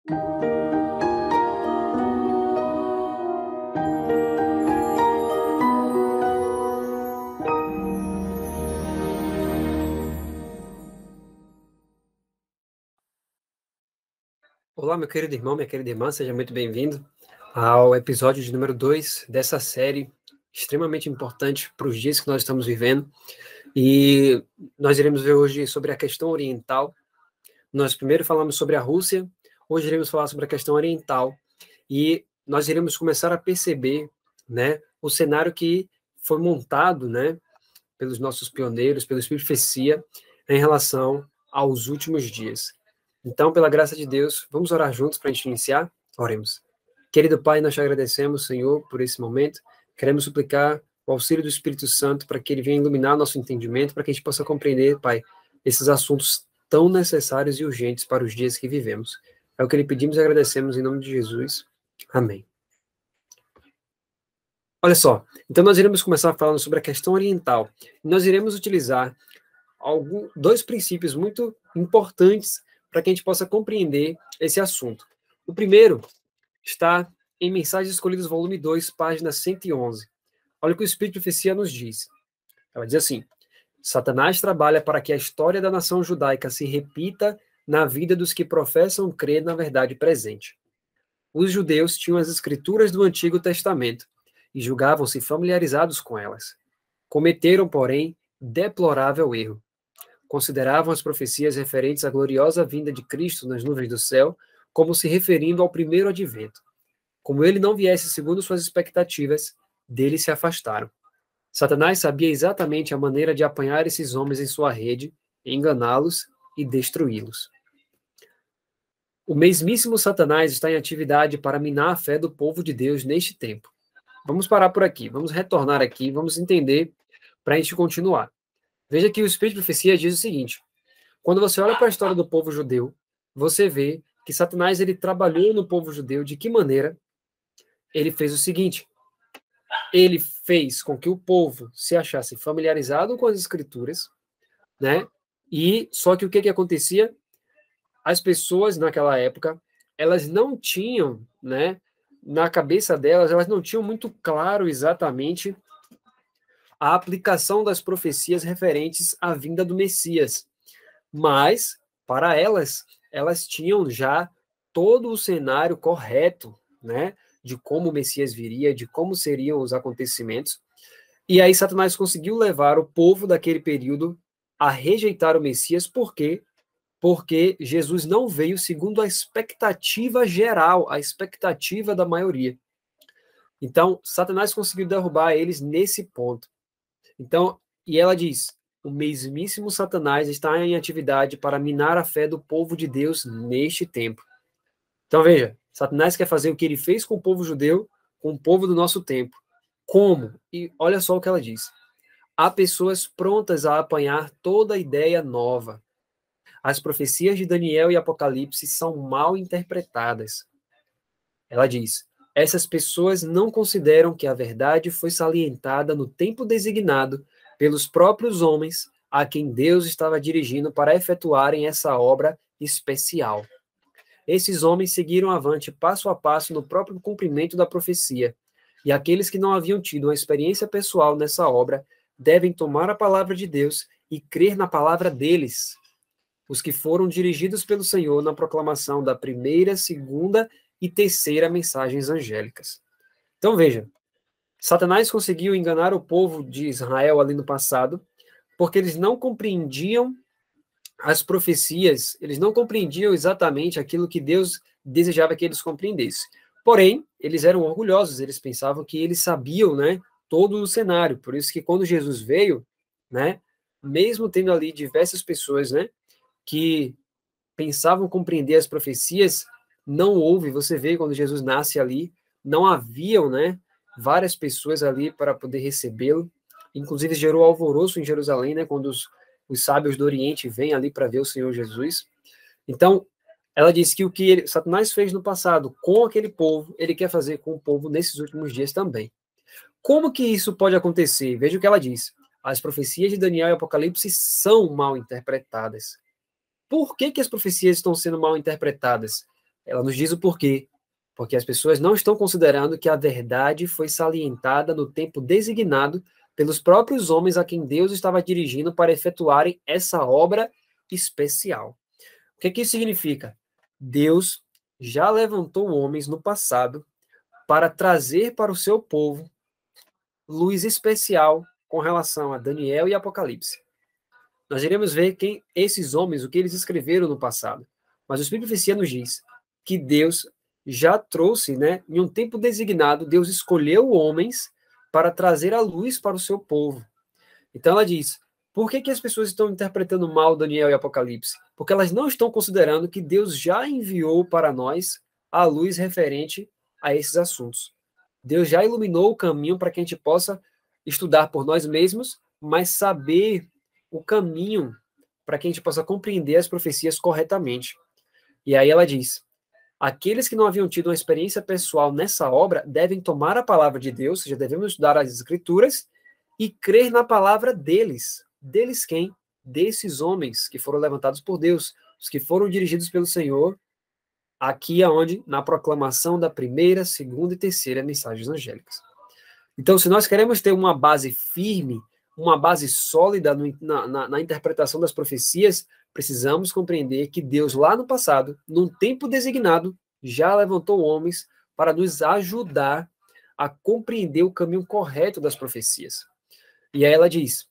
Olá, meu querido irmão, minha querida irmã, seja muito bem-vindo ao episódio de número 2 dessa série extremamente importante para os dias que nós estamos vivendo. E nós iremos ver hoje sobre a questão oriental. Nós primeiro falamos sobre a Rússia, hoje iremos falar sobre a questão oriental. E nós iremos começar a perceber, né, o cenário que foi montado, né, pelos nossos pioneiros, pelo Espírito de Profecia, em relação aos últimos dias. Então, pela graça de Deus, vamos orar juntos para a gente iniciar? Oremos. Querido Pai, nós te agradecemos, Senhor, por esse momento. Queremos suplicar o auxílio do Espírito Santo para que ele venha iluminar nosso entendimento, para que a gente possa compreender, Pai, esses assuntos tão necessários e urgentes para os dias que vivemos. É o que lhe pedimos e agradecemos em nome de Jesus. Amém. Olha só, então nós iremos começar falando sobre a questão oriental. Nós iremos utilizar dois princípios muito importantes para que a gente possa compreender esse assunto. O primeiro está em Mensagens Escolhidas, volume 2, página 111. Olha o que o Espírito de Profecia nos diz. Ela diz assim: Satanás trabalha para que a história da nação judaica se repita na vida dos que professam crer na verdade presente. Os judeus tinham as escrituras do Antigo Testamento e julgavam-se familiarizados com elas. Cometeram, porém, deplorável erro. Consideravam as profecias referentes à gloriosa vinda de Cristo nas nuvens do céu como se referindo ao primeiro advento. Como ele não viesse segundo suas expectativas, dele se afastaram. Satanás sabia exatamente a maneira de apanhar esses homens em sua rede, enganá-los e destruí-los. O mesmíssimo Satanás está em atividade para minar a fé do povo de Deus neste tempo. Vamos parar por aqui, vamos retornar aqui, vamos entender para a gente continuar. Veja que o Espírito de Profecia diz o seguinte: quando você olha para a história do povo judeu, você vê que Satanás ele trabalhou no povo judeu de que maneira? Ele fez o seguinte: ele fez com que o povo se achasse familiarizado com as escrituras, né? E só que o que acontecia? As pessoas naquela época, elas não tinham, né, na cabeça delas, elas não tinham muito claro exatamente a aplicação das profecias referentes à vinda do Messias. Mas, para elas, elas tinham já todo o cenário correto, né, de como o Messias viria, de como seriam os acontecimentos. E aí Satanás conseguiu levar o povo daquele período a rejeitar o Messias, por quê? Porque Jesus não veio segundo a expectativa geral, a expectativa da maioria. Então, Satanás conseguiu derrubar eles nesse ponto. Então, e ela diz: o mesmíssimo Satanás está em atividade para minar a fé do povo de Deus neste tempo. Então, veja, Satanás quer fazer o que ele fez com o povo judeu, com o povo do nosso tempo. Como? E olha só o que ela diz: há pessoas prontas a apanhar toda ideia nova. As profecias de Daniel e Apocalipse são mal interpretadas. Ela diz: essas pessoas não consideram que a verdade foi salientada no tempo designado pelos próprios homens a quem Deus estava dirigindo para efetuarem essa obra especial. Esses homens seguiram avante passo a passo no próprio cumprimento da profecia, e aqueles que não haviam tido uma experiência pessoal nessa obra devem tomar a palavra de Deus e crer na palavra deles. Os que foram dirigidos pelo Senhor na proclamação da primeira, segunda e terceira mensagens angélicas. Então veja, Satanás conseguiu enganar o povo de Israel ali no passado, porque eles não compreendiam as profecias, eles não compreendiam exatamente aquilo que Deus desejava que eles compreendessem. Porém, eles eram orgulhosos, eles pensavam que eles sabiam, né, todo o cenário. Por isso que quando Jesus veio, né, mesmo tendo ali diversas pessoas, né, que pensavam compreender as profecias, não houve, você vê quando Jesus nasce ali, não haviam, né, várias pessoas ali para poder recebê-lo, inclusive gerou alvoroço em Jerusalém, né, quando os sábios do Oriente vêm ali para ver o Senhor Jesus. Então, ela diz que o que Satanás fez no passado com aquele povo, ele quer fazer com o povo nesses últimos dias também. Como que isso pode acontecer? Veja o que ela diz: as profecias de Daniel e Apocalipse são mal interpretadas. Por que as profecias estão sendo mal interpretadas? Ela nos diz o porquê. Porque as pessoas não estão considerando que a verdade foi salientada no tempo designado pelos próprios homens a quem Deus estava dirigindo para efetuarem essa obra especial. O que isso significa? Deus já levantou homens no passado para trazer para o seu povo luz especial com relação a Daniel e Apocalipse. Nós iremos ver quem esses homens, o que eles escreveram no passado. Mas o Espírito Profecia nos diz que Deus já trouxe, né, em um tempo designado, Deus escolheu homens para trazer a luz para o seu povo. Então ela diz, por que as pessoas estão interpretando mal Daniel e Apocalipse? Porque elas não estão considerando que Deus já enviou para nós a luz referente a esses assuntos. Deus já iluminou o caminho para que a gente possa estudar por nós mesmos, mas saber o caminho para que a gente possa compreender as profecias corretamente. E aí ela diz, aqueles que não haviam tido uma experiência pessoal nessa obra devem tomar a palavra de Deus, ou seja, devemos estudar as Escrituras e crer na palavra deles. Deles quem? Desses homens que foram levantados por Deus, os que foram dirigidos pelo Senhor, aqui aonde? Na proclamação da primeira, segunda e terceira mensagens angélicas. Então, se nós queremos ter uma base firme, uma base sólida na interpretação das profecias, precisamos compreender que Deus, lá no passado, num tempo designado, já levantou homens para nos ajudar a compreender o caminho correto das profecias. E aí ela diz,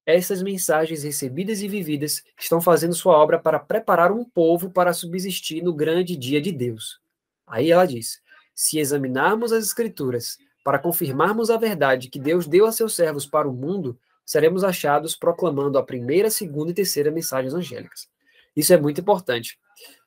essas mensagens recebidas e vividas estão fazendo sua obra para preparar um povo para subsistir no grande dia de Deus. Aí ela diz, se examinarmos as Escrituras para confirmarmos a verdade que Deus deu a seus servos para o mundo, seremos achados proclamando a primeira, segunda e terceira mensagens angélicas. Isso é muito importante.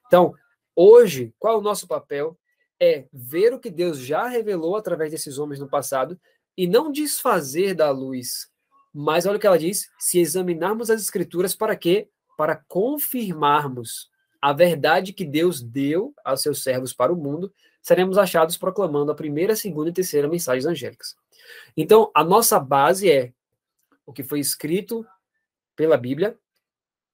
Então, hoje, qual é o nosso papel? É ver o que Deus já revelou através desses homens no passado e não desfazer da luz. Mas olha o que ela diz, se examinarmos as Escrituras para quê? Para confirmarmos a verdade que Deus deu aos seus servos para o mundo, seremos achados proclamando a primeira, segunda e terceira mensagens angélicas. Então, a nossa base é o que foi escrito pela Bíblia,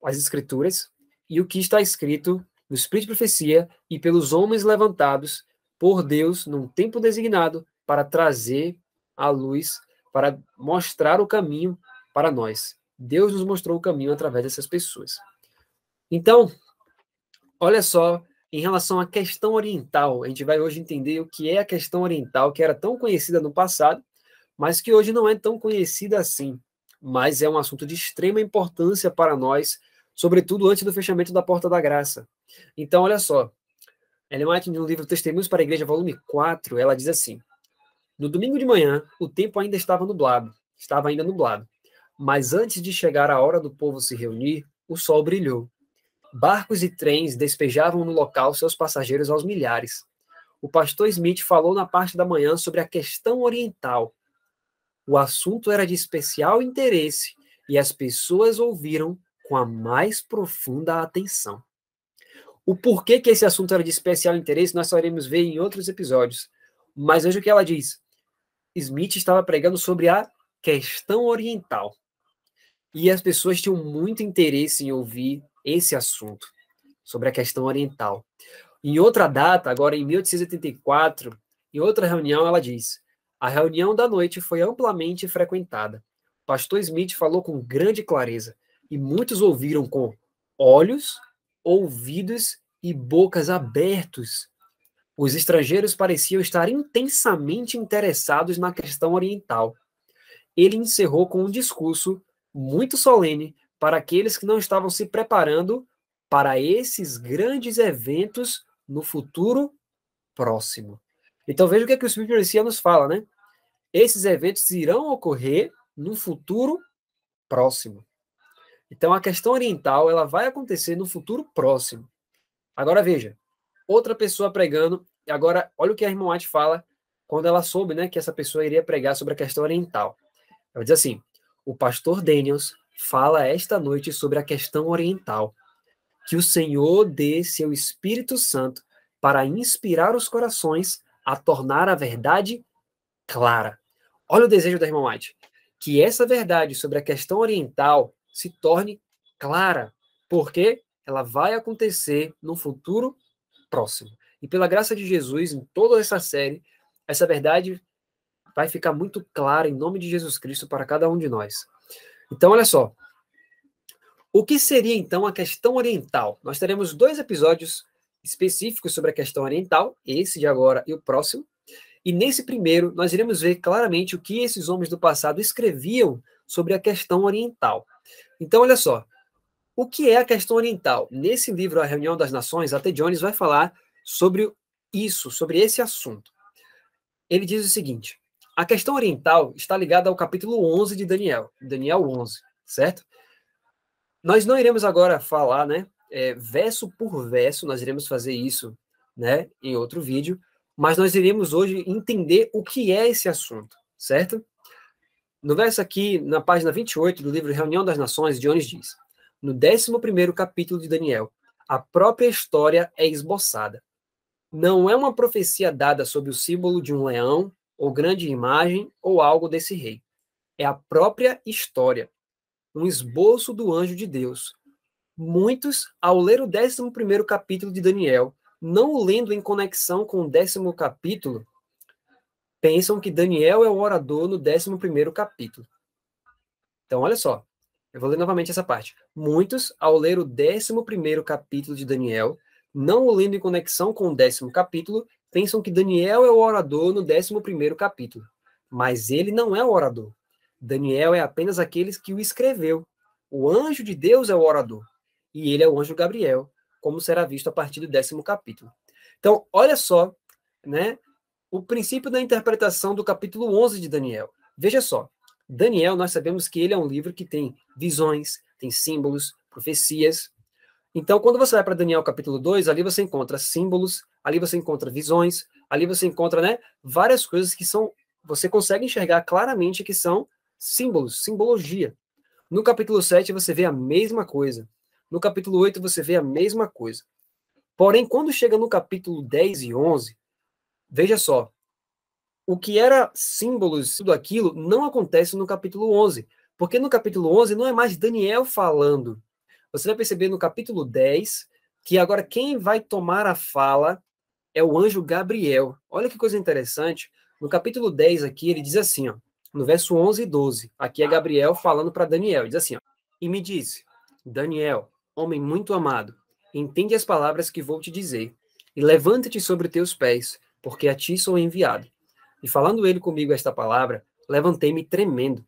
as Escrituras, e o que está escrito no Espírito de Profecia e pelos homens levantados por Deus num tempo designado para trazer a luz, para mostrar o caminho para nós. Deus nos mostrou o caminho através dessas pessoas. Então, olha só, em relação à questão oriental, a gente vai hoje entender o que é a questão oriental, que era tão conhecida no passado, mas que hoje não é tão conhecida assim. Mas é um assunto de extrema importância para nós, sobretudo antes do fechamento da Porta da Graça. Então, olha só, Ellen White, no livro Testemunhos para a Igreja, volume 4, ela diz assim, no domingo de manhã, o tempo ainda estava nublado, mas antes de chegar a hora do povo se reunir, o sol brilhou. Barcos e trens despejavam no local seus passageiros aos milhares. O pastor Smith falou na parte da manhã sobre a questão oriental. O assunto era de especial interesse e as pessoas ouviram com a mais profunda atenção. O porquê que esse assunto era de especial interesse nós só iremos ver em outros episódios. Mas veja o que ela diz. Smith estava pregando sobre a questão oriental. E as pessoas tinham muito interesse em ouvir esse assunto, sobre a questão oriental. Em outra data, agora em 1884, em outra reunião, ela diz, a reunião da noite foi amplamente frequentada. O pastor Smith falou com grande clareza, e muitos ouviram com olhos, ouvidos e bocas abertos. Os estrangeiros pareciam estar intensamente interessados na questão oriental. Ele encerrou com um discurso muito solene para aqueles que não estavam se preparando para esses grandes eventos no futuro próximo. Então veja o que o Espírito de Profecia nos fala, né? Esses eventos irão ocorrer no futuro próximo. Então a questão oriental, ela vai acontecer no futuro próximo. Agora veja, outra pessoa pregando, agora olha o que a irmã White fala quando ela soube, né, que essa pessoa iria pregar sobre a questão oriental. Ela diz assim, o pastor Daniels fala esta noite sobre a questão oriental. Que o Senhor dê seu Espírito Santo para inspirar os corações a tornar a verdade clara. Olha o desejo da irmã White. Que essa verdade sobre a questão oriental se torne clara, porque ela vai acontecer no futuro próximo. E pela graça de Jesus, em toda essa série, essa verdade vai ficar muito clara em nome de Jesus Cristo para cada um de nós. Então, olha só. O que seria, então, a questão oriental? Nós teremos 2 episódios específicos sobre a questão oriental, esse de agora e o próximo. E nesse primeiro, nós iremos ver claramente o que esses homens do passado escreviam sobre a questão oriental. Então, olha só. O que é a questão oriental? Nesse livro, A Reunião das Nações, A.T. Jones vai falar sobre isso, sobre esse assunto. Ele diz o seguinte: a questão oriental está ligada ao capítulo 11 de Daniel, Daniel 11, certo? Nós não iremos agora falar, né, verso por verso, nós iremos fazer isso, né, em outro vídeo, mas nós iremos hoje entender o que é esse assunto, certo? No verso aqui, na página 28 do livro Reunião das Nações, Jones diz: no 11º capítulo de Daniel, a própria história é esboçada. Não é uma profecia dada sob o símbolo de um leão, ou grande imagem, ou algo desse rei. É a própria história, um esboço do anjo de Deus. Muitos, ao ler o 11º capítulo de Daniel, não o lendo em conexão com o 10º capítulo, pensam que Daniel é o orador no 11º capítulo. Então, olha só. Eu vou ler novamente essa parte. Muitos, ao ler o 11º capítulo de Daniel, não o lendo em conexão com o 10º capítulo, pensam que Daniel é o orador no 11º capítulo. Mas ele não é o orador. Daniel é apenas aquele que o escreveu. O anjo de Deus é o orador. E ele é o anjo Gabriel, como será visto a partir do 10º capítulo. Então, olha só, né, o princípio da interpretação do capítulo 11 de Daniel. Veja só. Daniel, nós sabemos que ele é um livro que tem visões, tem símbolos, profecias. Então, quando você vai para Daniel capítulo 2, ali você encontra símbolos, ali você encontra visões, ali você encontra, né, várias coisas que são, você consegue enxergar claramente que são símbolos, simbologia. No capítulo 7 você vê a mesma coisa. No capítulo 8 você vê a mesma coisa. Porém, quando chega no capítulo 10 e 11, veja só, o que era símbolos, tudo aquilo, não acontece no capítulo 11. Porque no capítulo 11 não é mais Daniel falando. Você vai perceber no capítulo 10 que agora quem vai tomar a fala é o anjo Gabriel. Olha que coisa interessante. No capítulo 10 aqui, ele diz assim, ó, no verso 11 e 12. Aqui é Gabriel falando para Daniel. Ele diz assim, ó, e me disse, Daniel, homem muito amado, entende as palavras que vou te dizer, e levanta-te sobre teus pés, porque a ti sou enviado. E falando ele comigo esta palavra, levantei-me tremendo.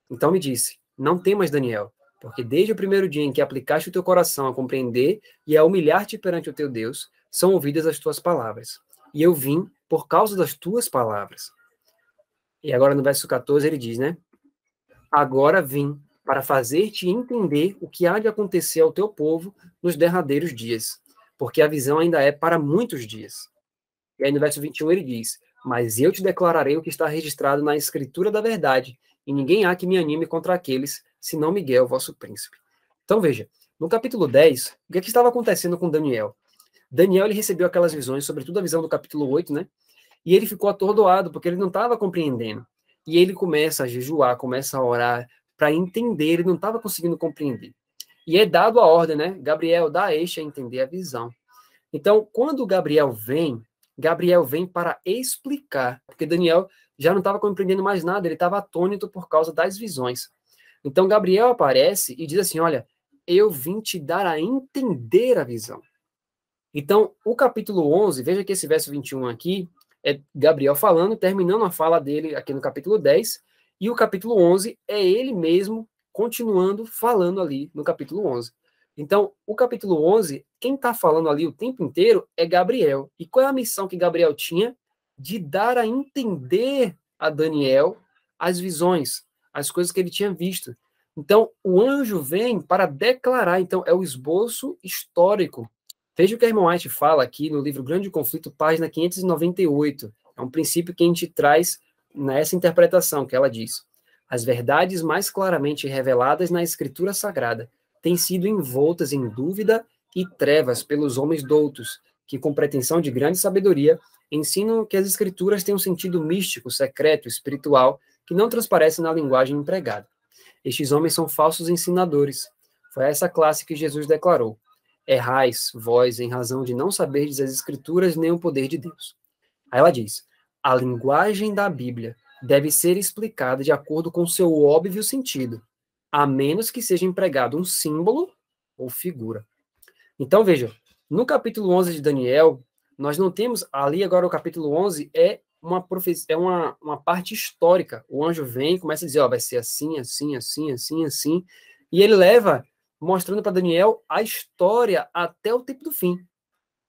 Então me disse, não temas, Daniel, porque desde o primeiro dia em que aplicaste o teu coração a compreender e a humilhar-te perante o teu Deus, são ouvidas as tuas palavras. E eu vim por causa das tuas palavras. E agora no verso 14 ele diz, né? Agora vim para fazer-te entender o que há de acontecer ao teu povo nos derradeiros dias, porque a visão ainda é para muitos dias. E aí no verso 21 ele diz, mas eu te declararei o que está registrado na escritura da verdade, e ninguém há que me anime contra aqueles, senão Miguel, vosso príncipe. Então veja, no capítulo 10, o que estava acontecendo com Daniel? Daniel ele recebeu aquelas visões, sobretudo a visão do capítulo 8, né? E ele ficou atordoado, porque ele não estava compreendendo. E ele começa a jejuar, começa a orar, para entender, ele não estava conseguindo compreender. E é dado a ordem, né? Gabriel, dá a este a entender a visão. Então, quando Gabriel vem para explicar, porque Daniel já não estava compreendendo mais nada, ele estava atônito por causa das visões. Então, Gabriel aparece e diz assim, olha, eu vim te dar a entender a visão. Então, o capítulo 11, veja que esse verso 21 aqui, é Gabriel falando, terminando a fala dele aqui no capítulo 10, e o capítulo 11 é ele mesmo continuando falando ali no capítulo 11. Então, o capítulo 11, quem está falando ali o tempo inteiro é Gabriel. E qual é a missão que Gabriel tinha? De dar a entender a Daniel as visões, as coisas que ele tinha visto. Então, o anjo vem para declarar, então, é o esboço histórico. Veja o que a irmã White fala aqui no livro Grande Conflito, página 598. É um princípio que a gente traz nessa interpretação, que ela diz. As verdades mais claramente reveladas na Escritura Sagrada têm sido envoltas em dúvida e trevas pelos homens doutos, que, com pretensão de grande sabedoria, ensinam que as Escrituras têm um sentido místico, secreto, espiritual, que não transparece na linguagem empregada. Estes homens são falsos ensinadores. Foi essa classe que Jesus declarou. errais vós em razão de não saberdes as Escrituras nem o poder de Deus. Aí ela diz, a linguagem da Bíblia deve ser explicada de acordo com seu óbvio sentido, a menos que seja empregado um símbolo ou figura. Então, veja, no capítulo 11 de Daniel, nós não temos, ali agora o capítulo 11 é uma parte histórica. O anjo vem e começa a dizer, ó, vai ser assim, assim, assim, assim, assim, e ele leva, mostrando para Daniel a história até o tempo do fim.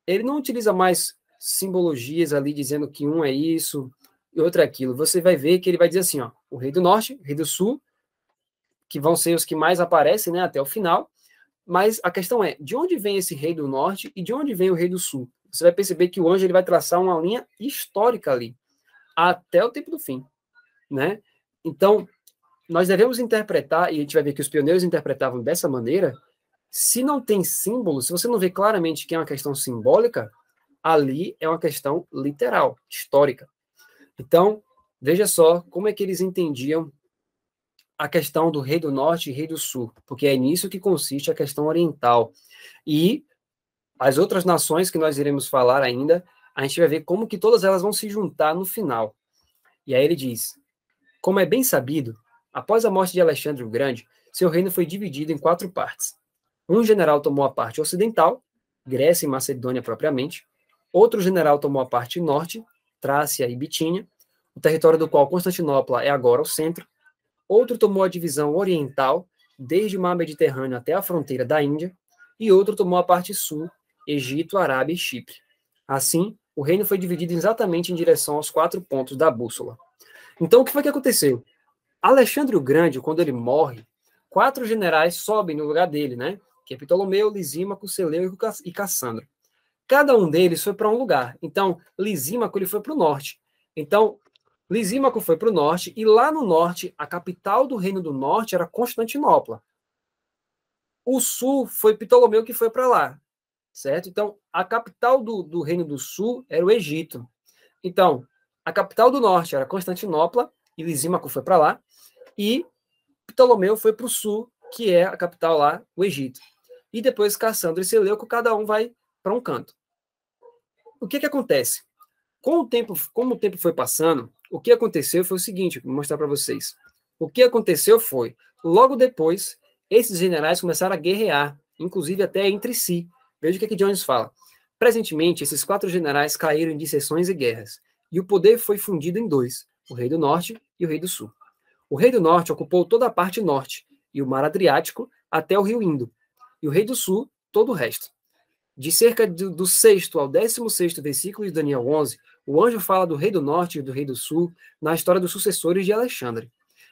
Ele não utiliza mais simbologias ali, dizendo que um é isso e outro é aquilo. Você vai ver que ele vai dizer assim, ó, o rei do norte, o rei do sul, que vão ser os que mais aparecem, né, até o final. Mas a questão é, de onde vem esse rei do norte e de onde vem o rei do sul? Você vai perceber que o anjo ele vai traçar uma linha histórica ali, até o tempo do fim, né? Então, nós devemos interpretar, e a gente vai ver que os pioneiros interpretavam dessa maneira, se não tem símbolo, se você não vê claramente que é uma questão simbólica, ali é uma questão literal, histórica. Então, veja só como é que eles entendiam a questão do rei do norte e rei do sul, porque é nisso que consiste a questão oriental. E as outras nações que nós iremos falar ainda, a gente vai ver como que todas elas vão se juntar no final. E aí ele diz, como é bem sabido, após a morte de Alexandre o Grande, seu reino foi dividido em 4 partes. Um general tomou a parte ocidental, Grécia e Macedônia propriamente. Outro general tomou a parte norte, Trácia e Bitínia, o território do qual Constantinopla é agora o centro. Outro tomou a divisão oriental, desde o mar Mediterrâneo até a fronteira da Índia, e outro tomou a parte sul, Egito, Arábia e Chipre. Assim, o reino foi dividido exatamente em direção aos 4 pontos da bússola. Então, o que foi que aconteceu? Alexandre o Grande, quando ele morre, 4 generais sobem no lugar dele, né? Que é Ptolomeu, Lisímaco, Seleuco e Cassandro. Cada um deles foi para um lugar. Então, Lisímaco ele foi para o norte. Então, Lisímaco foi para o norte, e lá no norte, a capital do Reino do Norte era Constantinopla. O sul foi Ptolomeu que foi para lá, certo? Então, a capital do Reino do Sul era o Egito. Então, a capital do norte era Constantinopla, e Lisímaco foi para lá, e Ptolomeu foi para o sul, que é a capital lá, o Egito. E depois Cassandro e Seleuco, cada um vai para um canto. O que acontece? Com o tempo, como o tempo foi passando, o que aconteceu foi o seguinte, vou mostrar para vocês. O que aconteceu foi, logo depois, esses generais começaram a guerrear, inclusive até entre si. Veja o que Jones fala. Presentemente, esses 4 generais caíram em disseções e guerras, e o poder foi fundido em 2, o rei do norte e o rei do sul. O rei do norte ocupou toda a parte norte, e o mar Adriático até o rio Indo, e o rei do sul, todo o resto. De cerca do 6º ao 16º versículo de Daniel 11, o anjo fala do rei do norte e do rei do sul na história dos sucessores de Alexandre.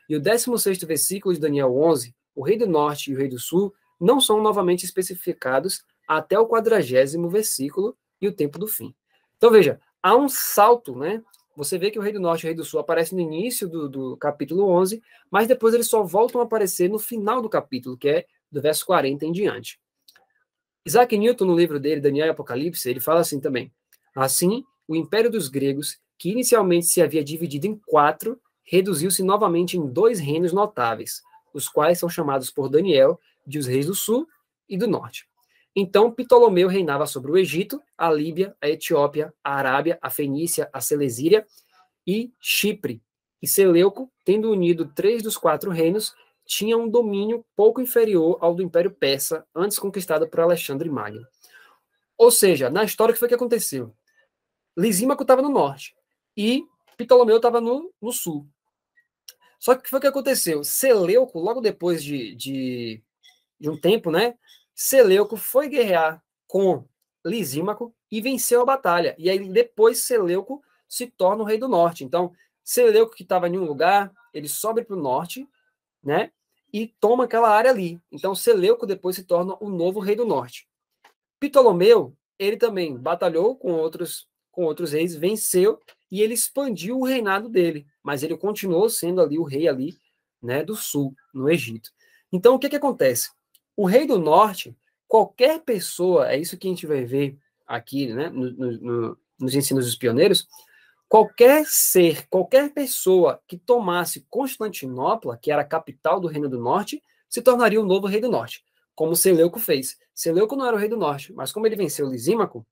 E o 16º versículo de Daniel 11, o rei do norte e o rei do sul não são novamente especificados até o 40º versículo e o tempo do fim. Então veja, há um salto, né? Você vê que o rei do norte e o rei do sul aparecem no início do capítulo 11, mas depois eles só voltam a aparecer no final do capítulo, que é do verso 40 em diante. Isaac Newton, no livro dele, Daniel e Apocalipse, ele fala assim também. Assim, o império dos gregos, que inicialmente se havia dividido em 4, reduziu-se novamente em 2 reinos notáveis, os quais são chamados por Daniel de os reis do sul e do norte. Então, Ptolomeu reinava sobre o Egito, a Líbia, a Etiópia, a Arábia, a Fenícia, a Selesíria e Chipre. E Seleuco, tendo unido 3 dos 4 reinos, tinha um domínio pouco inferior ao do Império Persa, antes conquistado por Alexandre Magno. Ou seja, na história, o que foi que aconteceu? Lisímaco estava no norte e Ptolomeu estava no sul. Só que o que foi que aconteceu? Seleuco, logo depois de um tempo, né? Seleuco foi guerrear com Lisímaco e venceu a batalha. E aí depois Seleuco se torna o rei do norte. Então, Seleuco, que estava em um lugar, ele sobe para o norte, né? E toma aquela área ali. Então, Seleuco depois se torna o novo rei do norte. Ptolomeu, ele também batalhou com outros reis, venceu e ele expandiu o reinado dele, mas ele continuou sendo ali o rei ali, né, do sul, no Egito. Então, o que acontece? O rei do norte, qualquer pessoa, é isso que a gente vai ver aqui, né, nos ensinos dos pioneiros, qualquer ser, qualquer pessoa que tomasse Constantinopla, que era a capital do Reino do Norte, se tornaria o novo rei do norte. como Seleuco fez. Seleuco não era o rei do norte, mas como ele venceu Lisímaco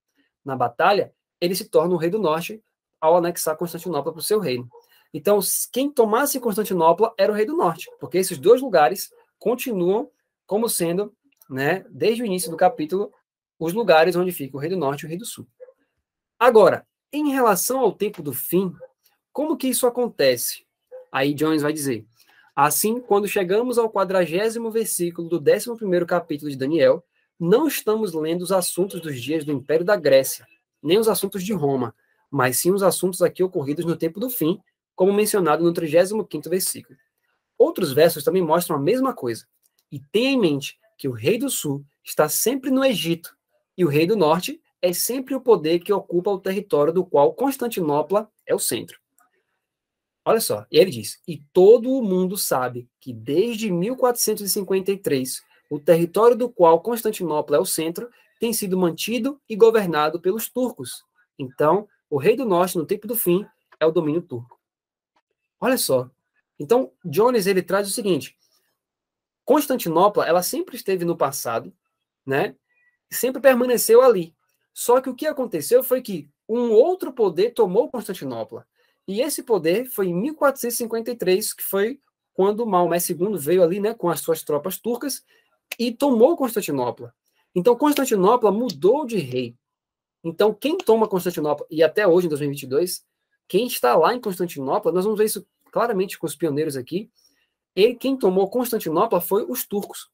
na batalha, ele se torna o rei do norte ao anexar Constantinopla para o seu reino. Então, quem tomasse Constantinopla era o rei do norte, porque esses dois lugares continuam como sendo, né, desde o início do capítulo, os lugares onde fica o rei do norte e o rei do sul. Agora, em relação ao tempo do fim, como que isso acontece? Aí Jones vai dizer: assim, quando chegamos ao 40º versículo do 11º capítulo de Daniel, não estamos lendo os assuntos dos dias do Império da Grécia, nem os assuntos de Roma, mas sim os assuntos aqui ocorridos no tempo do fim, como mencionado no 35º versículo. Outros versos também mostram a mesma coisa. E tenha em mente que o rei do sul está sempre no Egito, e o rei do norte é sempre o poder que ocupa o território do qual Constantinopla é o centro. Olha só, ele diz: e todo o mundo sabe que desde 1453, o território do qual Constantinopla é o centro tem sido mantido e governado pelos turcos. Então, o rei do norte, no tempo do fim, é o domínio turco. Olha só. Então, Jones, ele traz o seguinte: Constantinopla, ela sempre esteve no passado, né? Sempre permaneceu ali. Só que o que aconteceu foi que um outro poder tomou Constantinopla. E esse poder foi em 1453, que foi quando Maomé II veio ali, né, com as suas tropas turcas e tomou Constantinopla. Então, Constantinopla mudou de rei. Então, quem toma Constantinopla, e até hoje, em 2022, quem está lá em Constantinopla, nós vamos ver isso claramente com os pioneiros aqui, quem tomou Constantinopla foi os turcos.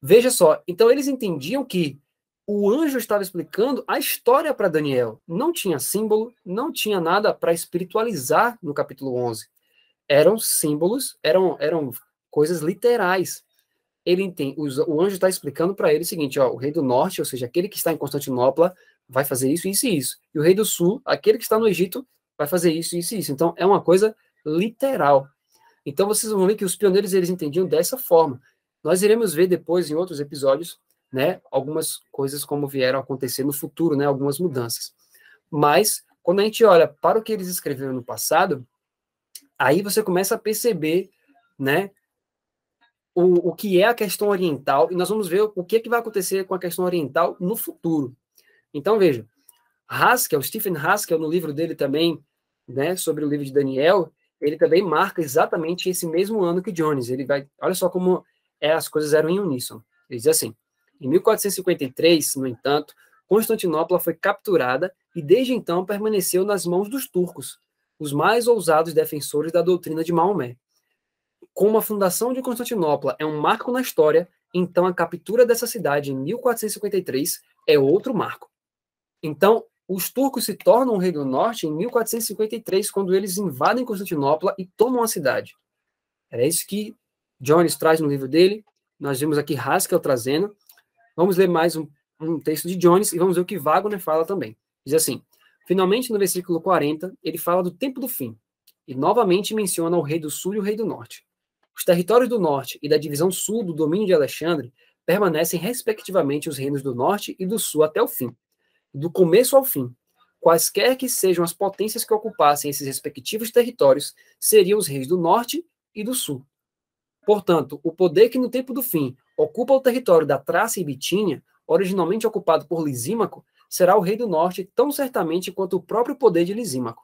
Veja só, então eles entendiam que o anjo estava explicando a história para Daniel. Não tinha símbolo, não tinha nada para espiritualizar no capítulo 11. Eram símbolos, eram coisas literais. O anjo está explicando para ele o seguinte: ó, o rei do norte, ou seja, aquele que está em Constantinopla, vai fazer isso, isso e isso. E o rei do sul, aquele que está no Egito, vai fazer isso, isso e isso. Então, é uma coisa literal. Então, vocês vão ver que os pioneiros eles entendiam dessa forma. Nós iremos ver depois, em outros episódios, né, algumas coisas como vieram a acontecer no futuro, né, algumas mudanças. Mas, quando a gente olha para o que eles escreveram no passado, aí você começa a perceber, né, o que é a questão oriental, e nós vamos ver o que vai acontecer com a questão oriental no futuro. Então, veja, Haskell, Stephen Haskell, no livro dele também, né, sobre o livro de Daniel, ele também marca exatamente esse mesmo ano que Jones. Ele vai, olha só como as coisas eram em uníssono. Ele diz assim: em 1453, no entanto, Constantinopla foi capturada e desde então permaneceu nas mãos dos turcos, os mais ousados defensores da doutrina de Maomé. Como a fundação de Constantinopla é um marco na história, então a captura dessa cidade em 1453 é outro marco. Então, os turcos se tornam o rei do norte em 1453, quando eles invadem Constantinopla e tomam a cidade. É isso que Jones traz no livro dele. Nós vimos aqui Haskell trazendo. Vamos ler mais um texto de Jones e vamos ver o que Wagner fala também. Diz assim: finalmente, no versículo 40, ele fala do tempo do fim e novamente menciona o rei do sul e o rei do norte. Os territórios do norte e da divisão sul do domínio de Alexandre permanecem respectivamente os reinos do norte e do sul até o fim, do começo ao fim. Quaisquer que sejam as potências que ocupassem esses respectivos territórios seriam os reis do norte e do sul. Portanto, o poder que no tempo do fim ocupa o território da Trácia e Bitínia, originalmente ocupado por Lisímaco, será o rei do norte tão certamente quanto o próprio poder de Lisímaco.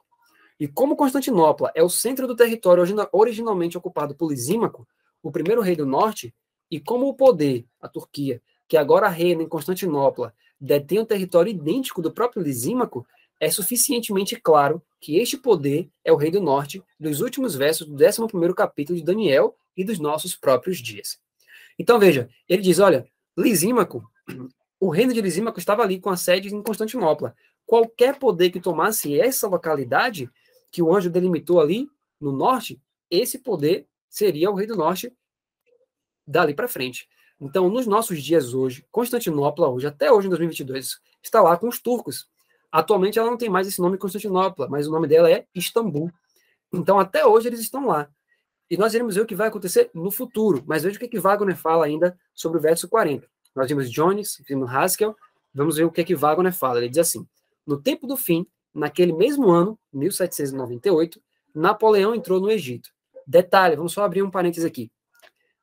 E como Constantinopla é o centro do território originalmente ocupado por Lisímaco, o primeiro rei do norte, e como o poder, a Turquia, que agora reina em Constantinopla, detém um território idêntico do próprio Lisímaco, é suficientemente claro que este poder é o rei do norte dos últimos versos do 11º capítulo de Daniel e dos nossos próprios dias. Então, veja, ele diz, olha, Lisímaco, o reino de Lisímaco estava ali com a sede em Constantinopla. Qualquer poder que tomasse essa localidade que o anjo delimitou ali no norte, esse poder seria o rei do norte dali para frente. Então, nos nossos dias hoje, Constantinopla, hoje, até hoje, em 2022, está lá com os turcos. Atualmente, ela não tem mais esse nome Constantinopla, mas o nome dela é Istambul. Então, até hoje, eles estão lá. E nós iremos ver o que vai acontecer no futuro. Mas veja o que Wagner fala ainda sobre o verso 40. Nós vimos Jones, vimos Haskell, vamos ver o que Wagner fala. Ele diz assim: no tempo do fim, naquele mesmo ano, 1798, Napoleão entrou no Egito. Detalhe, vamos só abrir um parênteses aqui.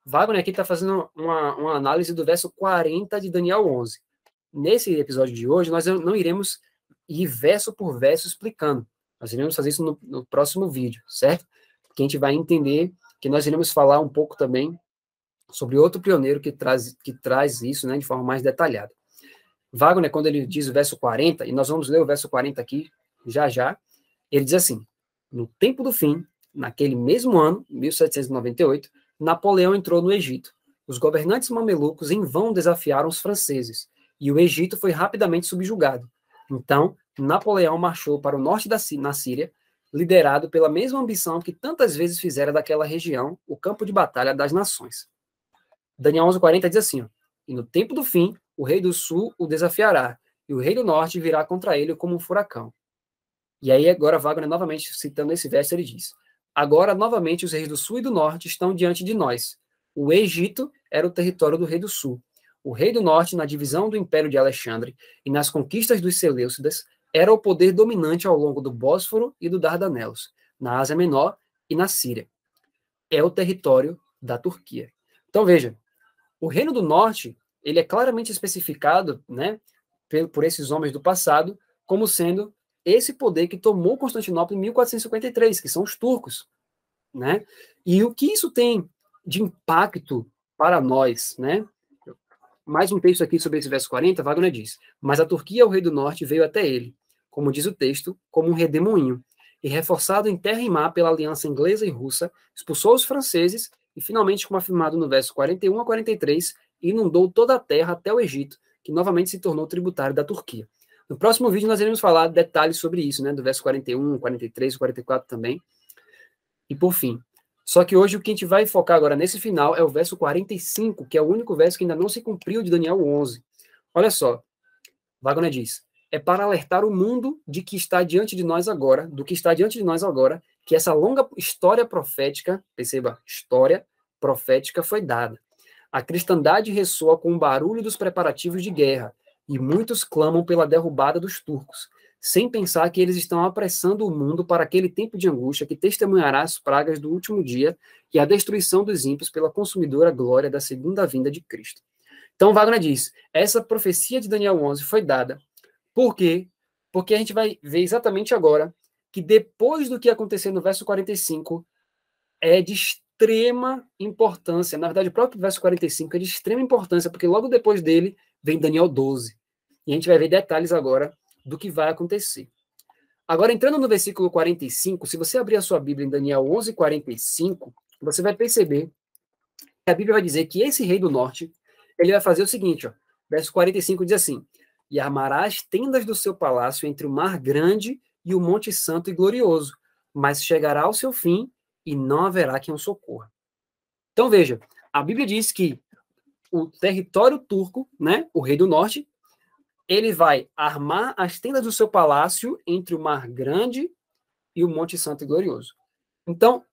Wagner aqui está fazendo uma análise do verso 40 de Daniel 11. Nesse episódio de hoje, nós não iremos ir verso por verso explicando. Nós iremos fazer isso no próximo vídeo, certo? Que a gente vai entender que nós iremos falar um pouco também sobre outro pioneiro que traz isso, né, de forma mais detalhada. Wagner, quando ele diz o verso 40, e nós vamos ler o verso 40 aqui, já, ele diz assim: no tempo do fim, naquele mesmo ano, 1798, Napoleão entrou no Egito. Os governantes mamelucos em vão desafiaram os franceses, e o Egito foi rapidamente subjugado. Então, Napoleão marchou para o norte na Síria, liderado pela mesma ambição que tantas vezes fizera daquela região o campo de batalha das nações. Daniel 11:40 diz assim: ó, e no tempo do fim, o rei do sul o desafiará, e o rei do norte virá contra ele como um furacão. E aí agora Wagner, novamente citando esse verso, ele diz: agora novamente os reis do sul e do norte estão diante de nós. O Egito era o território do rei do sul. O rei do norte, na divisão do império de Alexandre e nas conquistas dos Seleucidas, era o poder dominante ao longo do Bósforo e do Dardanelos, na Ásia Menor e na Síria. É o território da Turquia. Então veja, o reino do norte, ele é claramente especificado, né, por esses homens do passado, como sendo esse poder que tomou Constantinopla em 1453, que são os turcos, né? E o que isso tem de impacto para nós, né? Mais um texto aqui sobre esse verso 40, Wagner diz: mas a Turquia, o rei do norte, veio até ele, como diz o texto, como um redemoinho, e reforçado em terra e mar pela aliança inglesa e russa, expulsou os franceses e finalmente, como afirmado no verso 41 a 43, inundou toda a terra até o Egito, que novamente se tornou tributário da Turquia. No próximo vídeo nós iremos falar detalhes sobre isso, né, do verso 41, 43, 44 também. E por fim, só que hoje o que a gente vai focar agora nesse final é o verso 45, que é o único verso que ainda não se cumpriu de Daniel 11. Olha só, Wagner diz: é para alertar o mundo de que está diante de nós agora, do que está diante de nós agora, que essa longa história profética, perceba, história profética foi dada. A cristandade ressoa com o barulho dos preparativos de guerra, e muitos clamam pela derrubada dos turcos, sem pensar que eles estão apressando o mundo para aquele tempo de angústia que testemunhará as pragas do último dia e a destruição dos ímpios pela consumidora glória da segunda vinda de Cristo. Então, Wagner diz, essa profecia de Daniel 11 foi dada. Por quê? Porque a gente vai ver exatamente agora que depois do que aconteceu no verso 45, é de extrema importância. Na verdade, o próprio verso 45 é de extrema importância, porque logo depois dele vem Daniel 12. E a gente vai ver detalhes agora do que vai acontecer. Agora, entrando no versículo 45, se você abrir a sua Bíblia em Daniel 11, 45, você vai perceber que a Bíblia vai dizer que esse rei do norte, ele vai fazer o seguinte, ó, verso 45 diz assim: e armará as tendas do seu palácio entre o mar grande e o monte santo e glorioso, mas chegará ao seu fim e não haverá quem o socorra. Então veja, a Bíblia diz que o território turco, né, o rei do norte, ele vai armar as tendas do seu palácio entre o mar grande e o monte santo e glorioso. Então,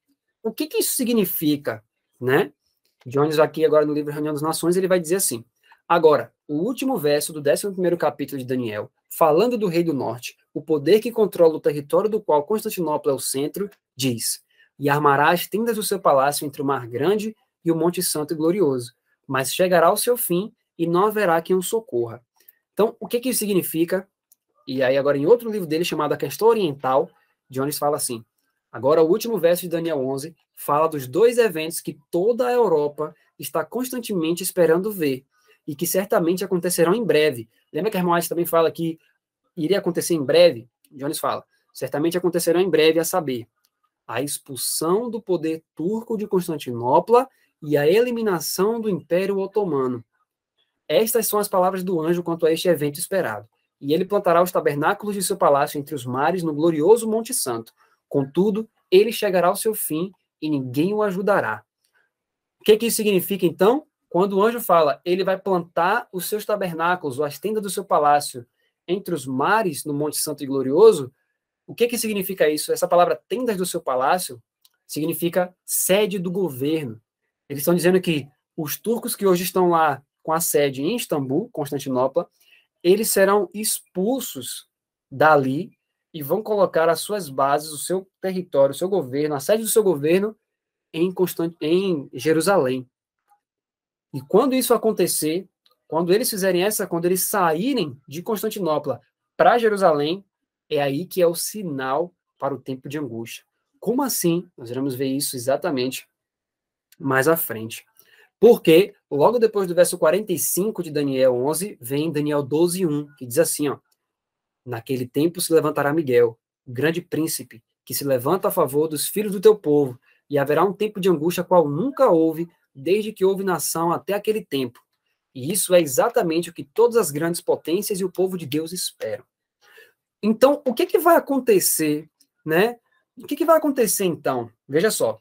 o que isso significa, né? Jones aqui agora no livro Reunião das Nações, ele vai dizer assim: agora, o último verso do 11º capítulo de Daniel, falando do rei do norte, o poder que controla o território do qual Constantinopla é o centro, diz: e armará as tendas do seu palácio entre o mar grande e o monte santo e glorioso, mas chegará ao seu fim e não haverá quem o socorra. Então, o que isso significa? E aí agora em outro livro dele chamado A Questão Oriental, Jones fala assim: agora o último verso de Daniel 11 fala dos dois eventos que toda a Europa está constantemente esperando ver e que certamente acontecerão em breve. Lembra que a irmã White também fala que iria acontecer em breve? Jones fala: certamente acontecerão em breve, a saber, a expulsão do poder turco de Constantinopla e a eliminação do Império Otomano. Estas são as palavras do anjo quanto a este evento esperado. E ele plantará os tabernáculos de seu palácio entre os mares no glorioso Monte Santo. Contudo, ele chegará ao seu fim e ninguém o ajudará. O que isso significa, então? Quando o anjo fala, ele vai plantar os seus tabernáculos, ou as tendas do seu palácio, entre os mares no Monte Santo e Glorioso, o que significa isso? Essa palavra tendas do seu palácio significa sede do governo. Eles estão dizendo que os turcos que hoje estão lá com a sede em Istambul, Constantinopla, eles serão expulsos dali e vão colocar as suas bases, o seu território, o seu governo, a sede do seu governo em Jerusalém. E quando isso acontecer, quando eles fizerem essa, quando eles saírem de Constantinopla para Jerusalém, é aí que é o sinal para o tempo de angústia. Como assim? Nós iremos ver isso exatamente mais à frente. Porque logo depois do verso 45 de Daniel 11, vem Daniel 12:1, que diz assim, ó: naquele tempo se levantará Miguel, o grande príncipe, que se levanta a favor dos filhos do teu povo, e haverá um tempo de angústia qual nunca houve, desde que houve nação até aquele tempo. E isso é exatamente o que todas as grandes potências e o povo de Deus esperam. Então, o que vai acontecer, né? O que vai acontecer então? Veja só.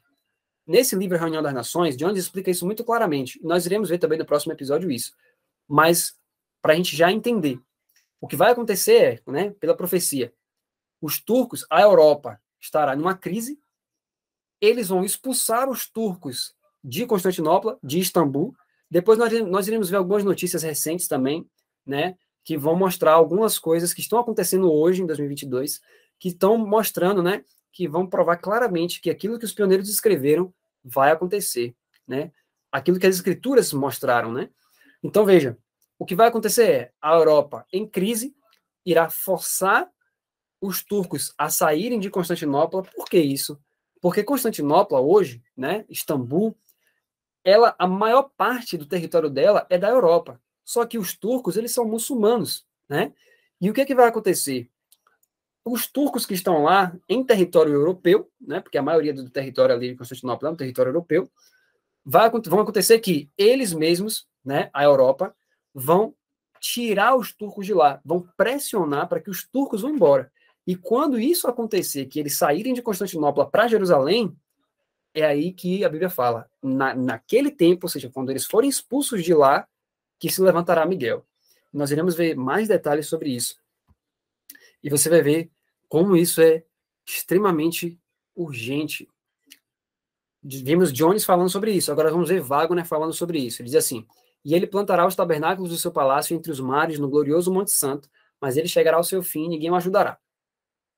Nesse livro A Reunião das Nações, Jones explica isso muito claramente. Nós iremos ver também no próximo episódio isso. Mas, para a gente já entender, o que vai acontecer é, né, pela profecia, os turcos, a Europa estará numa crise, eles vão expulsar os turcos de Constantinopla, de Istambul. Depois nós iremos ver algumas notícias recentes também, né, que vão mostrar algumas coisas que estão acontecendo hoje, em 2022, que estão mostrando, né, que vão provar claramente que aquilo que os pioneiros escreveram vai acontecer, né? Aquilo que as escrituras mostraram, né? Então, veja, o que vai acontecer é a Europa, em crise, irá forçar os turcos a saírem de Constantinopla. Por que isso? Porque Constantinopla hoje, né, Istambul, a maior parte do território dela é da Europa. Só que os turcos, eles são muçulmanos, né? E o que vai acontecer? Os turcos que estão lá em território europeu, né, porque a maioria do território ali de Constantinopla é um território europeu, vão acontecer que eles mesmos, né, a Europa, vão tirar os turcos de lá, vão pressionar para que os turcos vão embora. E quando isso acontecer, que eles saírem de Constantinopla para Jerusalém, é aí que a Bíblia fala, naquele tempo, ou seja, quando eles forem expulsos de lá, que se levantará Miguel. Nós iremos ver mais detalhes sobre isso. E você vai ver como isso é extremamente urgente. Vimos Jones falando sobre isso, agora vamos ver Wagner falando sobre isso. Ele diz assim: e ele plantará os tabernáculos do seu palácio entre os mares, no glorioso Monte Santo, mas ele chegará ao seu fim e ninguém o ajudará.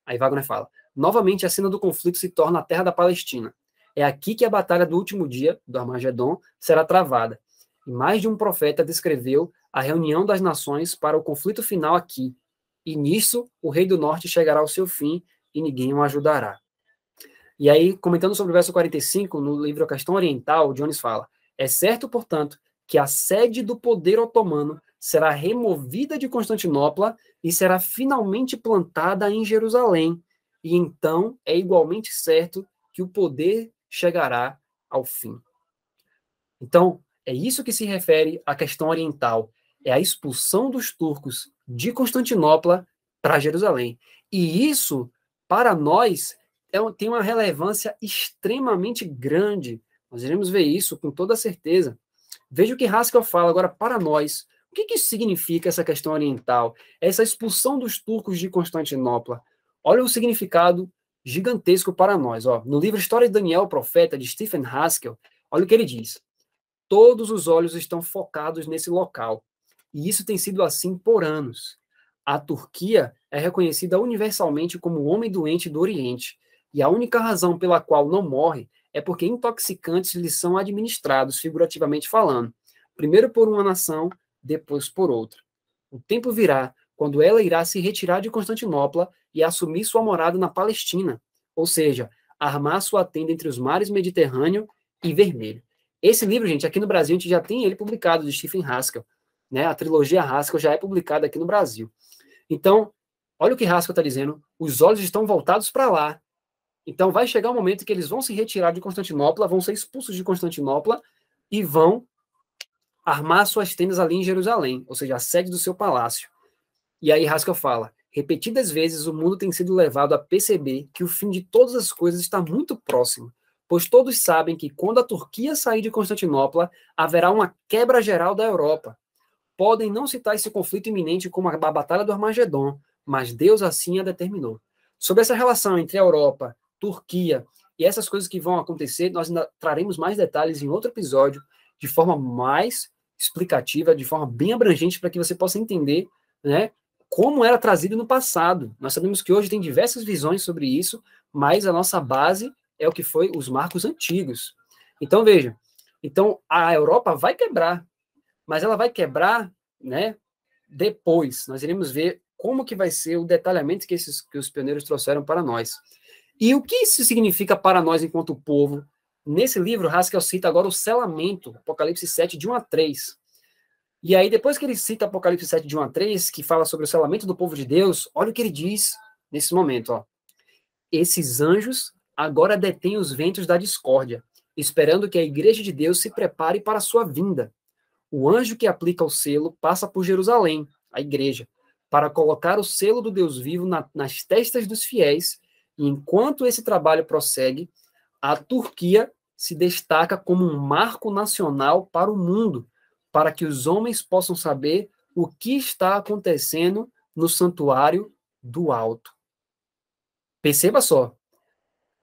Aí Wagner fala: novamente a cena do conflito se torna a terra da Palestina. É aqui que a batalha do último dia, do Armagedon, será travada. E mais de um profeta descreveu a reunião das nações para o conflito final aqui. E nisso o rei do norte chegará ao seu fim e ninguém o ajudará. E aí, comentando sobre o verso 45, no livro A Questão Oriental, Jones fala: é certo, portanto, que a sede do poder otomano será removida de Constantinopla e será finalmente plantada em Jerusalém. E então é igualmente certo que o poder chegará ao fim. Então, é isso que se refere à questão oriental. É a expulsão dos turcos de Constantinopla para Jerusalém. E isso, para nós, tem uma relevância extremamente grande. Nós iremos ver isso com toda certeza. Veja o que Haskell fala agora para nós. O que isso significa, essa questão oriental? Essa expulsão dos turcos de Constantinopla. Olha o significado gigantesco para nós. Ó. No livro História de Daniel, o Profeta, de Stephen Haskell, olha o que ele diz. Todos os olhos estão focados nesse local. E isso tem sido assim por anos. A Turquia é reconhecida universalmente como o homem doente do Oriente. E a única razão pela qual não morre é porque intoxicantes lhes são administrados, figurativamente falando. Primeiro por uma nação, depois por outra. O tempo virá quando ela irá se retirar de Constantinopla e assumir sua morada na Palestina, ou seja, armar sua tenda entre os mares Mediterrâneo e Vermelho. Esse livro, gente, aqui no Brasil a gente já tem ele publicado, de Stephen Haskell, né? A trilogia Haskell já é publicada aqui no Brasil. Então, olha o que Haskell está dizendo, os olhos estão voltados para lá. Então vai chegar um momento que eles vão se retirar de Constantinopla, vão ser expulsos de Constantinopla e vão armar suas tendas ali em Jerusalém, ou seja, a sede do seu palácio. E aí Haskell fala: repetidas vezes o mundo tem sido levado a perceber que o fim de todas as coisas está muito próximo, pois todos sabem que quando a Turquia sair de Constantinopla, haverá uma quebra geral da Europa. Podem não citar esse conflito iminente como a Batalha do Armagedon, mas Deus assim a determinou. Sobre essa relação entre a Europa, Turquia e essas coisas que vão acontecer, nós ainda traremos mais detalhes em outro episódio, de forma mais explicativa, de forma bem abrangente, para que você possa entender, né, como era trazido no passado. Nós sabemos que hoje tem diversas visões sobre isso, mas a nossa base é o que foi os marcos antigos. Então, veja, Então, a Europa vai quebrar, mas ela vai quebrar, né, depois. Nós iremos ver como que vai ser o detalhamento que os pioneiros trouxeram para nós. E o que isso significa para nós enquanto povo? Nesse livro, Haskell cita agora o selamento, Apocalipse 7, de 1 a 3. E aí, depois que ele cita Apocalipse 7, de 1 a 3, que fala sobre o selamento do povo de Deus, olha o que ele diz nesse momento, ó. Esses anjos agora detêm os ventos da discórdia, esperando que a igreja de Deus se prepare para a sua vinda. O anjo que aplica o selo passa por Jerusalém, a igreja, para colocar o selo do Deus vivo nas testas dos fiéis, e enquanto esse trabalho prossegue, a Turquia se destaca como um marco nacional para o mundo, para que os homens possam saber o que está acontecendo no santuário do alto. Perceba só,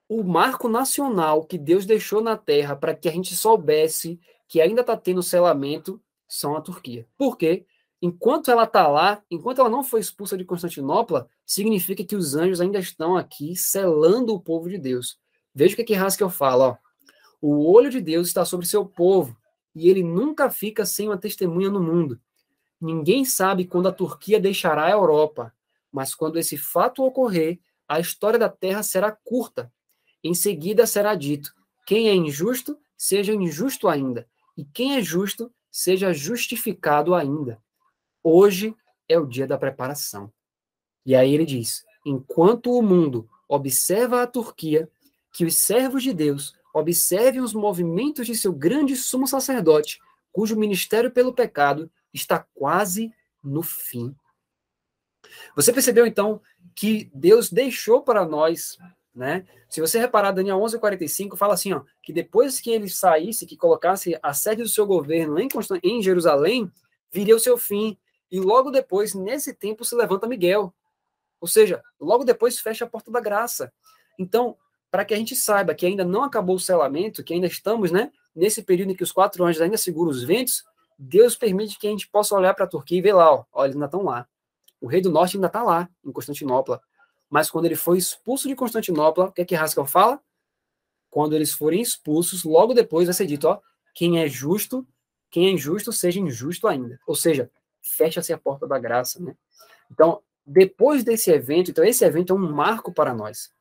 o marco nacional que Deus deixou na terra para que a gente soubesse que ainda está tendo selamento são a Turquia. Por quê? Enquanto ela está lá, enquanto ela não foi expulsa de Constantinopla, significa que os anjos ainda estão aqui selando o povo de Deus. Veja o que Haskell fala. Ó. O olho de Deus está sobre seu povo, e ele nunca fica sem uma testemunha no mundo. Ninguém sabe quando a Turquia deixará a Europa, mas quando esse fato ocorrer, a história da terra será curta. Em seguida será dito: quem é injusto, seja injusto ainda, e quem é justo, seja justificado ainda. Hoje é o dia da preparação. E aí ele diz: enquanto o mundo observa a Turquia, que os servos de Deus observem os movimentos de seu grande sumo sacerdote, cujo ministério pelo pecado está quase no fim. Você percebeu, então, que Deus deixou para nós, né? Se você reparar, Daniel 11:45 fala assim, ó, que depois que ele saísse, que colocasse a sede do seu governo em Jerusalém, viria o seu fim. E logo depois, nesse tempo, se levanta Miguel. Ou seja, logo depois fecha a porta da graça. Então, para que a gente saiba que ainda não acabou o selamento, que ainda estamos, né, nesse período em que os 4 anjos ainda seguram os ventos, Deus permite que a gente possa olhar para a Turquia e ver lá, ó, eles ainda estão lá. O rei do norte ainda está lá, em Constantinopla. Mas quando ele foi expulso de Constantinopla, o que é que Haskell fala? Quando eles forem expulsos, logo depois vai ser dito, ó, quem é injusto, seja injusto ainda. Ou seja, fecha-se a porta da graça, né? Então, depois desse evento, então esse evento é um marco para nós.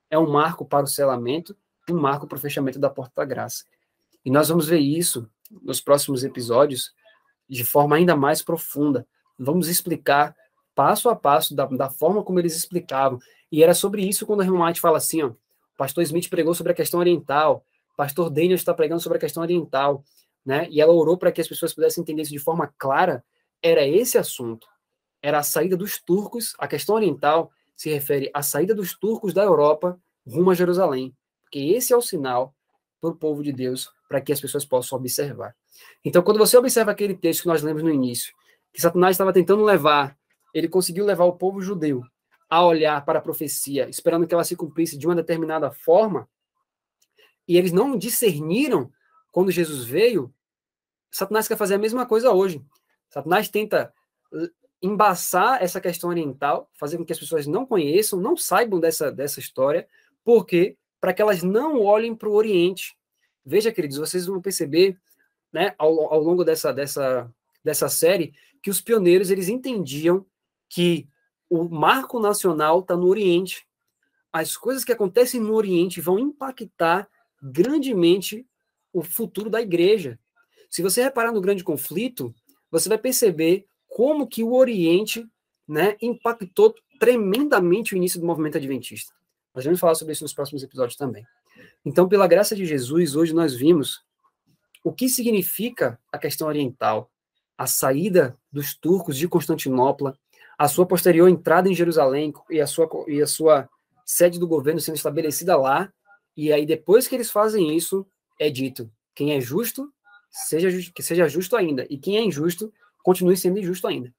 É um marco para o selamento, um marco para o fechamento da porta da graça. E nós vamos ver isso nos próximos episódios de forma ainda mais profunda. Vamos explicar passo a passo da forma como eles explicavam. E era sobre isso quando a irmã White fala assim, ó, o pastor Smith pregou sobre a questão oriental, o pastor Daniel está pregando sobre a questão oriental, né? E ela orou para que as pessoas pudessem entender isso de forma clara. Era esse assunto. Era a saída dos turcos. A questão oriental se refere à saída dos turcos da Europa rumo a Jerusalém, porque esse é o sinal para o povo de Deus, para que as pessoas possam observar. Então, quando você observa aquele texto que nós lemos no início, que Satanás estava tentando levar, ele conseguiu levar o povo judeu a olhar para a profecia, esperando que ela se cumprisse de uma determinada forma, e eles não discerniram quando Jesus veio. Satanás quer fazer a mesma coisa hoje. Satanás tenta embaçar essa questão oriental, fazer com que as pessoas não conheçam, não saibam dessa história, porque para que elas não olhem para o Oriente. Veja, queridos, vocês vão perceber, né, ao longo dessa série, que os pioneiros eles entendiam que o marco nacional está no Oriente. As coisas que acontecem no Oriente vão impactar grandemente o futuro da igreja. Se você reparar no grande conflito, você vai perceber como que o Oriente, né, impactou tremendamente o início do movimento adventista. Nós vamos falar sobre isso nos próximos episódios também. Então, pela graça de Jesus, hoje nós vimos o que significa a questão oriental, a saída dos turcos de Constantinopla, a sua posterior entrada em Jerusalém e a sua sede do governo sendo estabelecida lá, e aí depois que eles fazem isso, é dito, quem é justo, que seja justo ainda, e quem é injusto, continue sendo injusto ainda.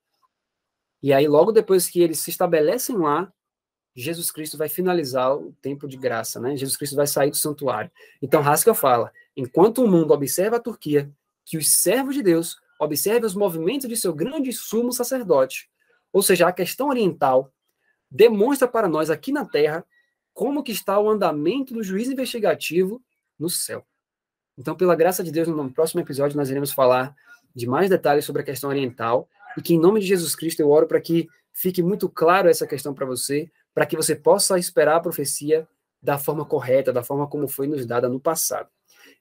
E aí, logo depois que eles se estabelecem lá, Jesus Cristo vai finalizar o tempo de graça, né? Jesus Cristo vai sair do santuário. Então, Haskell fala, enquanto o mundo observa a Turquia, que os servos de Deus observem os movimentos de seu grande sumo sacerdote, ou seja, a questão oriental, demonstra para nós aqui na Terra como que está o andamento do juízo investigativo no céu. Então, pela graça de Deus, no próximo episódio nós iremos falar de mais detalhes sobre a questão oriental, e que em nome de Jesus Cristo eu oro para que fique muito claro essa questão para você, para que você possa esperar a profecia da forma correta, da forma como foi nos dada no passado.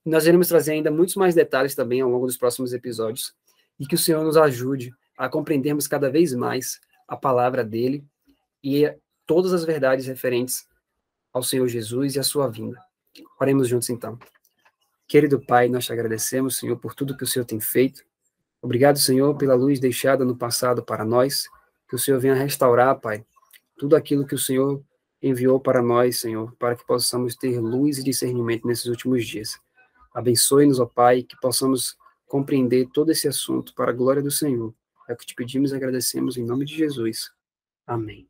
E nós iremos trazer ainda muitos mais detalhes também ao longo dos próximos episódios, e que o Senhor nos ajude a compreendermos cada vez mais a palavra dele e todas as verdades referentes ao Senhor Jesus e à sua vinda. Oremos juntos então. Querido Pai, nós te agradecemos, Senhor, por tudo que o Senhor tem feito. Obrigado, Senhor, pela luz deixada no passado para nós, que o Senhor venha restaurar, Pai, tudo aquilo que o Senhor enviou para nós, Senhor, para que possamos ter luz e discernimento nesses últimos dias. Abençoe-nos, ó Pai, que possamos compreender todo esse assunto para a glória do Senhor. É o que te pedimos e agradecemos em nome de Jesus. Amém.